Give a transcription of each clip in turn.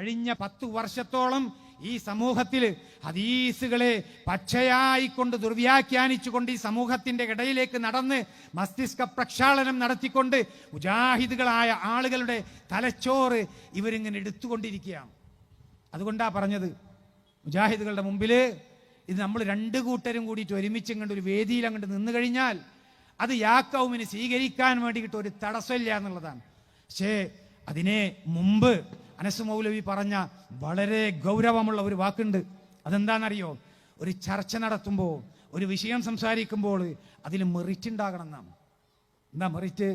കഴിഞ്ഞ 10 വർഷത്തോളം ഈ സമൂഹത്തിൽ ഹദീസുകളെ പച്ചയായിക്കൊണ്ട് ദുർവ്യാഖ്യാനിച്ചുകൊണ്ട് ഈ സമൂഹത്തിന്റെ ഇടയിലേക്ക് നടന്ന് മസ്തിഷ്ക പ്രക്ഷാളനം നടത്തിക്കൊണ്ട് മുജാഹിദുകളായ ആളുകളുടെ തലച്ചോറ് ഇവരിങ്ങനെ എടുത്തുകൊണ്ടിരിക്കുകയാണ്. അതുകൊണ്ടാ പറഞ്ഞത്, മുജാഹിദുകളുടെ മുമ്പിൽ ഇത് നമ്മൾ 2 കൂട്ടരും കൂടിയിട്ട് ഒരുമിച്ച് ഇങ്ങോട്ട് ഒരു വേദിയിൽ അങ്ങോട്ട് നിന്ന് കഴിഞ്ഞാൽ അത് യാക്കൗമിന് സ്വീകരിക്കാൻ വേണ്ടിയിട്ട് ഒരു തടസ്സമില്ല എന്നുള്ളതാണ്. പക്ഷേ അതിനെ മുമ്പ് അനസ് മൗലവി പറഞ്ഞ വളരെ ഗൗരവമുള്ള ഒരു വാക്കുണ്ട്. അതെന്താണെന്നറിയോ? ഒരു ചർച്ച നടത്തുമ്പോൾ, ഒരു വിഷയം സംസാരിക്കുമ്പോൾ അതിൽ മെറിറ്റ് ഉണ്ടാകണം എന്നാണ്. എന്താ മെറിറ്റ്?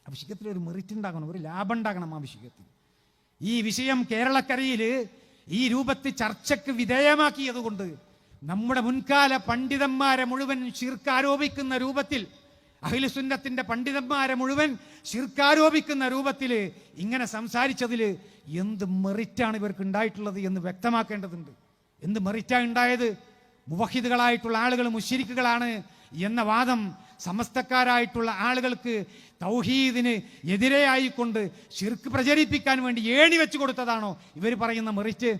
ആ വിഷയത്തിൽ ഒരു മെറിറ്റ് ഉണ്ടാകണം, ഒരു ലാഭം ഉണ്ടാകണം ആ വിഷയത്തിൽ. ഈ വിഷയം കേരളക്കരയിൽ ഈ രൂപത്തിൽ ചർച്ചയ്ക്ക് വിധേയമാക്കിയത് കൊണ്ട് നമ്മുടെ മുൻകാല പണ്ഡിതന്മാരെ മുഴുവൻ ശിർക്ക് രൂപത്തിൽ, അഹ്ലു സുന്നത്തിന്റെ പണ്ഡിതന്മാരെ മുഴുവൻ ശിർക്കാരോപിക്കുന്ന രൂപത്തിൽ ഇങ്ങനെ സംസാരിച്ചതിൽ എന്ത് മെറിറ്റാണ് ഇവർക്ക് ഉണ്ടായിട്ടുള്ളത് എന്ന് വ്യക്തമാക്കേണ്ടതുണ്ട്. എന്ത് മെറിറ്റാണ് ഉണ്ടായത്? മുവഹിദുകളായിട്ടുള്ള ആളുകൾ മുശ്രിക്കുകളാണ് എന്ന വാദം സമസ്തക്കാരായിട്ടുള്ള ആളുകൾക്ക് തൗഹീദിന് എതിരെയായിക്കൊണ്ട് ശിർക്ക് പ്രചരിപ്പിക്കാൻ വേണ്ടി ഏണി വെച്ചു കൊടുത്തതാണോ ഇവർ പറയുന്ന മെറിറ്റ്?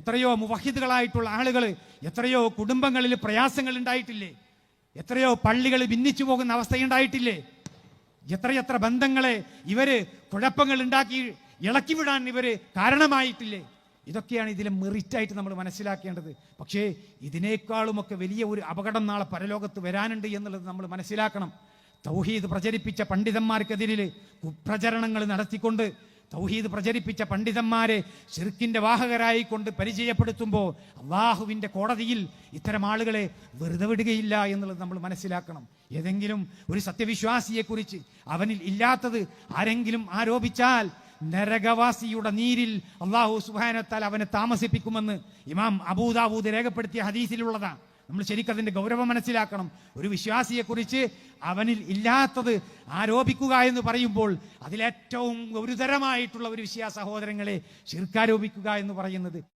എത്രയോ മുവഹിദുകളായിട്ടുള്ള ആളുകൾ, എത്രയോ കുടുംബങ്ങളിൽ പ്രയാസങ്ങൾ ഉണ്ടായിട്ടില്ലേ? എത്രയോ പള്ളികൾ ഭിന്നിച്ചു പോകുന്ന അവസ്ഥയുണ്ടായിട്ടില്ലേ? എത്രയെത്ര ബന്ധങ്ങളെ ഇവര് കുഴപ്പങ്ങൾ ഉണ്ടാക്കി ഇളക്കി വിടാൻ ഇവര് കാരണമായിട്ടില്ലേ? ഇതൊക്കെയാണ് ഇതിലെ മെറിറ്റായിട്ട് നമ്മൾ മനസ്സിലാക്കേണ്ടത്. പക്ഷേ ഇതിനേക്കാളുമൊക്കെ വലിയ ഒരു അപകടം നാളെ പരലോകത്ത് വരാനുണ്ട് എന്നുള്ളത് നമ്മൾ മനസ്സിലാക്കണം. തൗഹീദ് പ്രചരിപ്പിച്ച പണ്ഡിതന്മാർക്കെതിരിൽ കുപ്രചരണങ്ങൾ നടത്തിക്കൊണ്ട് തൗഹീദ് പ്രചരിപ്പിച്ച പണ്ഡിതന്മാരെ ശിർക്കിന്റെ വാഹകരായിക്കൊണ്ട് പരിചയപ്പെടുത്തുമ്പോൾ അള്ളാഹുവിന്റെ കോടതിയിൽ ഇത്തരം ആളുകളെ വെറുതെ വിടുകയില്ല എന്നുള്ളത് നമ്മൾ മനസ്സിലാക്കണം. ഏതെങ്കിലും ഒരു സത്യവിശ്വാസിയെക്കുറിച്ച് അവനിൽ ഇല്ലാത്തത് ആരെങ്കിലും ആരോപിച്ചാൽ നരകവാസിയുടെ നീരിൽ അള്ളാഹു സുബ്ഹാനഹു വ തആല അവനെ താമസിപ്പിക്കുമെന്ന് ഇമാം അബൂദാവൂദ് രേഖപ്പെടുത്തിയ ഹദീസിലുള്ളതാണ്. നമ്മൾ ശരിക്കും അതിന്റെ ഗൗരവം മനസ്സിലാക്കണം. ഒരു വിശ്വാസിയെക്കുറിച്ച് അവനിൽ ഇല്ലാത്തത് ആരോപിക്കുക എന്ന് പറയുമ്പോൾ അതിലേറ്റവും ഗുരുതരമായിട്ടുള്ള ഒരു വിഷയ സഹോദരങ്ങളെ ശിർക്കാരോപിക്കുക എന്ന് പറയുന്നത്